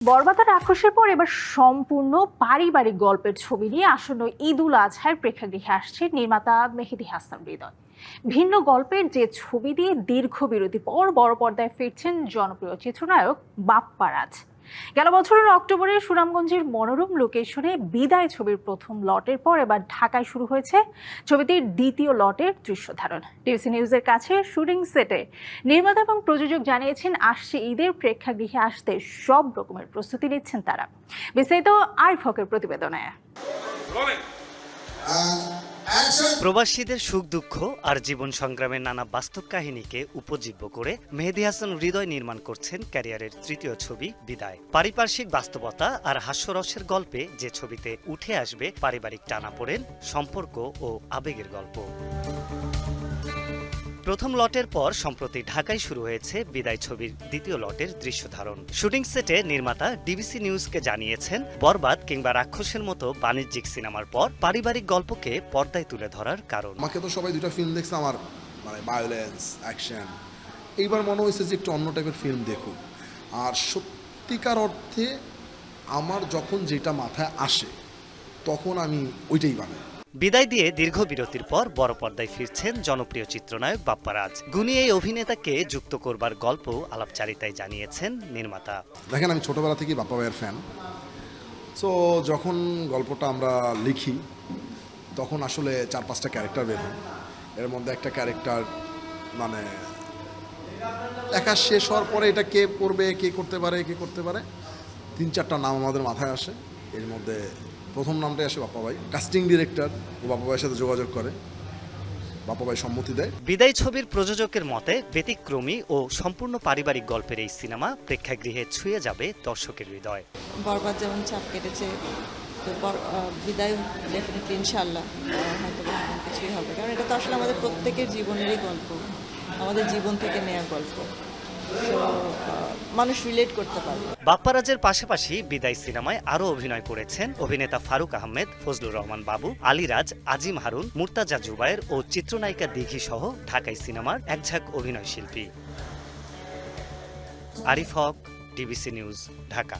বরবাদ আর রাক্ষসের পর এবার সম্পূর্ণ পারিবারিক গল্পের ছবি নিয়ে আসন্ন ঈদ উল আজহার প্রেক্ষাগৃহে আসছে নির্মাতা মেহেদী হাসান হৃদয়। ভিন্ন গল্পের যে ছবি দিয়ে দীর্ঘ বিরতি পর বড় পর্দায় ফিরছেন জনপ্রিয় চিত্রনায়ক বাপ্পা রাজ। গেল বছরের অক্টোবরে সুনামগঞ্জের মনোরম লোকেশনে বিদায় ছবির প্রথম লটের পর এবার ঢাকায় শুরু হয়েছে ছবিটির দ্বিতীয় লটের দৃশ্য ধারণ। টিভিসি নিউজের কাছে শুটিং সেটে নির্মাতা এবং প্রযোজক জানিয়েছেন আসছে ঈদের প্রেক্ষাগৃহে আসতে সব রকমের প্রস্তুতি নিচ্ছেন তারা। বিস্তারিত আরিফ হকের প্রতিবেদনে। প্রবাসীদের সুখ দুঃখ আর জীবন সংগ্রামের নানা বাস্তব কাহিনীকে উপজীব্য করে মেহেদী হাসান হৃদয় নির্মাণ করছেন ক্যারিয়ারের তৃতীয় ছবি বিদায়। পারিপার্শ্বিক বাস্তবতা আর হাস্যরসের গল্পে যে ছবিতে উঠে আসবে পারিবারিক টানাপোড়েন, সম্পর্ক ও আবেগের গল্প। প্রথম লটের পর সম্প্রতি ঢাকায় শুরু হয়েছে বিদায় ছবির দ্বিতীয় লটের দৃশ্য ধারণ। শুটিং সেটে নির্মাতা ডিবিসি নিউজকে জানিয়েছেন, বরবাদ কিংবা রাক্ষসের মতো বাণিজ্যিক সিনেমার পর পারিবারিক গল্পকে পর্দায় তুলে ধরার কারণ। আমাকে তো সবাই দুটো ফিল্ম দেখছে, আমার মানে ভায়োলেন্স, অ্যাকশন। এইবার মনে হয়েছে যে একটু অন্য টাইপের ফিল্ম দেখুক। আর সত্যিকার অর্থে আমার যখন যেটা মাথায় আসে তখন আমি ওইটাই বানাই। বিদায় দিয়ে দীর্ঘ বিরতির পর বড় পর্দায় ফিরছেন জনপ্রিয় চিত্রনায়ক বাপ্পা রাজ। গুণী এই অভিনেতাকে যুক্ত করবার গল্প আলাপচারিতায় জানিয়েছেন নির্মাতা। দেখেন, আমি ছোটবেলা থেকেই বাপ্পা ভাইয়ের ফ্যান। সো যখন গল্পটা আমরা লিখি তখন আসলে 4-5টা ক্যারেক্টার বের হয়। এর মধ্যে একটা ক্যারেক্টার মানে লেখা শেষ হওয়ার পরে এটা কে করবে, কে করতে পারে 3-4টা নাম আমাদের মাথায় আসে। এর মধ্যে প্রথম নামটাই আসে বাপ্পা ভাই। কাস্টিং ডিরেক্টর ও বাপ্পা ভাইয়ের সাথে যোগাযোগ করে, বাপ্পা ভাই সম্মতি দেয়। বিদায় ছবির প্রযোজকের মতে ব্যতিক্রমী ও সম্পূর্ণ পারিবারিক গল্পের এই সিনেমা প্রেক্ষাগৃহে ছুঁয়ে যাবে দর্শকের হৃদয়। বরবাদ যেমন চাপ কেটেছে, তো বিদায় ডেফিনেটলি ইনশাল্লাহ হয়তো কিছুই হবে, কারণ এটা তো আসলে আমাদের প্রত্যেকের জীবনেরই গল্প, আমাদের জীবন থেকে নেওয়া গল্প। মানুষ রিলেট করতে পারবে। বাপ্পা রাজের পাশাপাশি বিদায় সিনেমায় আরও অভিনয় করেছেন অভিনেতা ফারুক আহমেদ, ফজলুর রহমান বাবু, আলী রাজ, আজিম হারুন, মুর্তাজা জুবায়ের ও চিত্রনায়িকা দিঘি সহ ঢাকাই সিনেমার একঝাঁক অভিনয় শিল্পী। আরিফ হক, ডিবিসি নিউজ, ঢাকা।